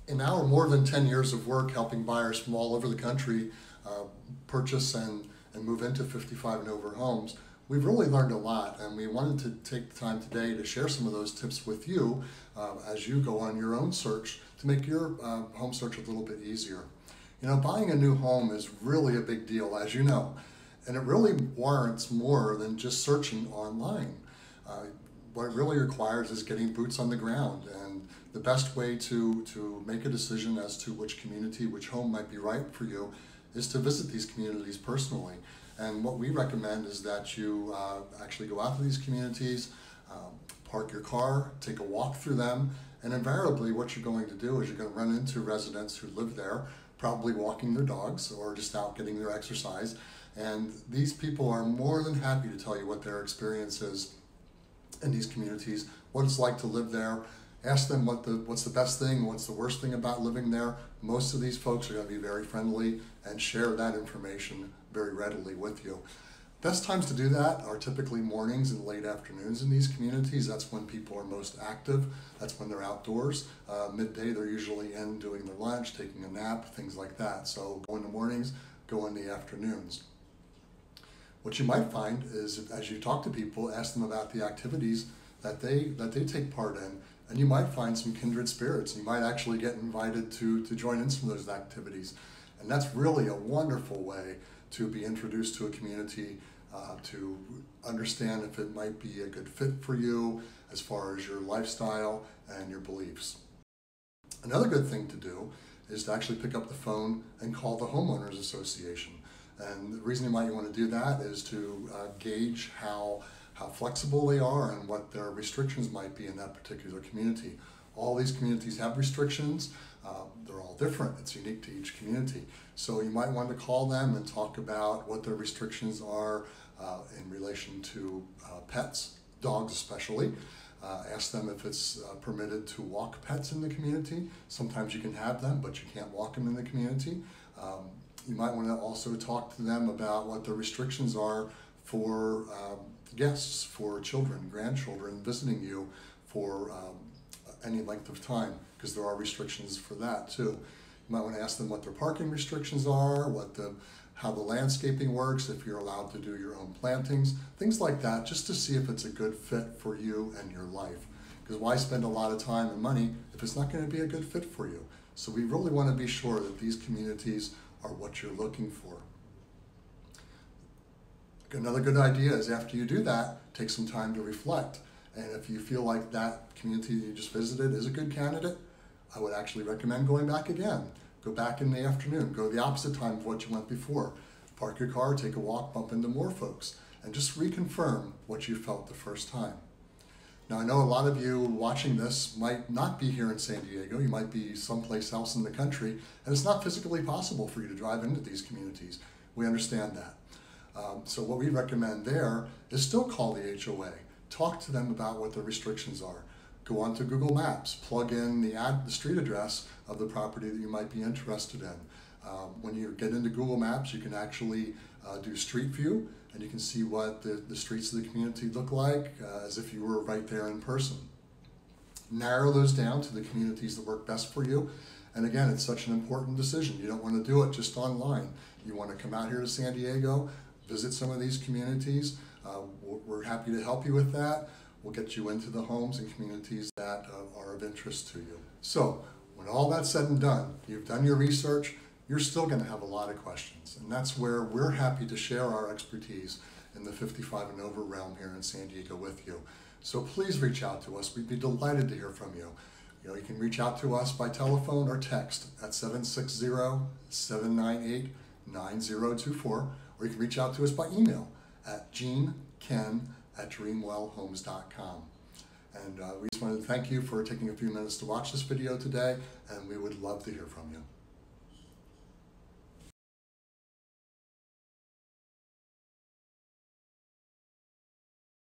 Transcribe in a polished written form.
In our more than 10 years of work helping buyers from all over the country purchase and move into 55 and over homes, we've really learned a lot, and we wanted to take the time today to share some of those tips with you as you go on your own search to make your home search a little bit easier. You know, buying a new home is really a big deal, as you know, and it really warrants more than just searching online. What it really requires is getting boots on the ground, and the best way to make a decision as to which community, which home might be right for you is to visit these communities personally. And what we recommend is that you actually go out to these communities, park your car, take a walk through them, and invariably what you're going to do is you're going to run into residents who live there, probably walking their dogs or just out getting their exercise. And these people are more than happy to tell you what their experience is in these communities, what it's like to live there. Ask them what's the best thing, what's the worst thing about living there. Most of these folks are going to be very friendly and share that information very readily with you. Best times to do that are typically mornings and late afternoons in these communities. That's when people are most active. That's when they're outdoors. Midday, they're usually in doing their lunch, taking a nap, things like that. So go in the mornings, go in the afternoons. What you might find is, as you talk to people, ask them about the activities that they take part in, and you might find some kindred spirits. You might actually get invited to join in some of those activities. And that's really a wonderful way to be introduced to a community, to understand if it might be a good fit for you as far as your lifestyle and your beliefs. Another good thing to do is to actually pick up the phone and call the Homeowners Association. And the reason you might want to do that is to gauge how flexible they are and what their restrictions might be in that particular community. All these communities have restrictions. They're all different. It's unique to each community. So you might want to call them and talk about what their restrictions are in relation to pets, dogs especially. Ask them if it's permitted to walk pets in the community. Sometimes you can have them, but you can't walk them in the community. You might want to also talk to them about what the restrictions are for guests, for children, grandchildren visiting you for any length of time, because there are restrictions for that too. You might want to ask them what their parking restrictions are, how the landscaping works, if you're allowed to do your own plantings, things like that, just to see if it's a good fit for you and your life. Because why spend a lot of time and money if it's not going to be a good fit for you? So we really want to be sure that these communities are what you're looking for. Another good idea is after you do that, take some time to reflect. And if you feel like that community that you just visited is a good candidate, I would actually recommend going back again. Go back in the afternoon, go the opposite time of what you went before. Park your car, take a walk, bump into more folks, and just reconfirm what you felt the first time. Now, I know a lot of you watching this might not be here in San Diego. You might be someplace else in the country, and it's not physically possible for you to drive into these communities. We understand that. So what we recommend there is still call the HOA. Talk to them about what the restrictions are. Go onto Google Maps, plug in the street address of the property that you might be interested in. When you get into Google Maps, you can actually do Street View, and you can see what the streets of the community look like as if you were right there in person. Narrow those down to the communities that work best for you. And again, it's such an important decision. You don't want to do it just online. You want to come out here to San Diego, visit some of these communities. We're happy to help you with that. We'll get you into the homes and communities that are of interest to you. So when all that's said and done, you've done your research, you're still going to have a lot of questions. And that's where we're happy to share our expertise in the 55 and over realm here in San Diego with you. So please reach out to us. We'd be delighted to hear from you. You know, you can reach out to us by telephone or text at 760-798-9024, or you can reach out to us by email at ken@dreamwellhomes.com. And we just wanted to thank you for taking a few minutes to watch this video today, and we would love to hear from you.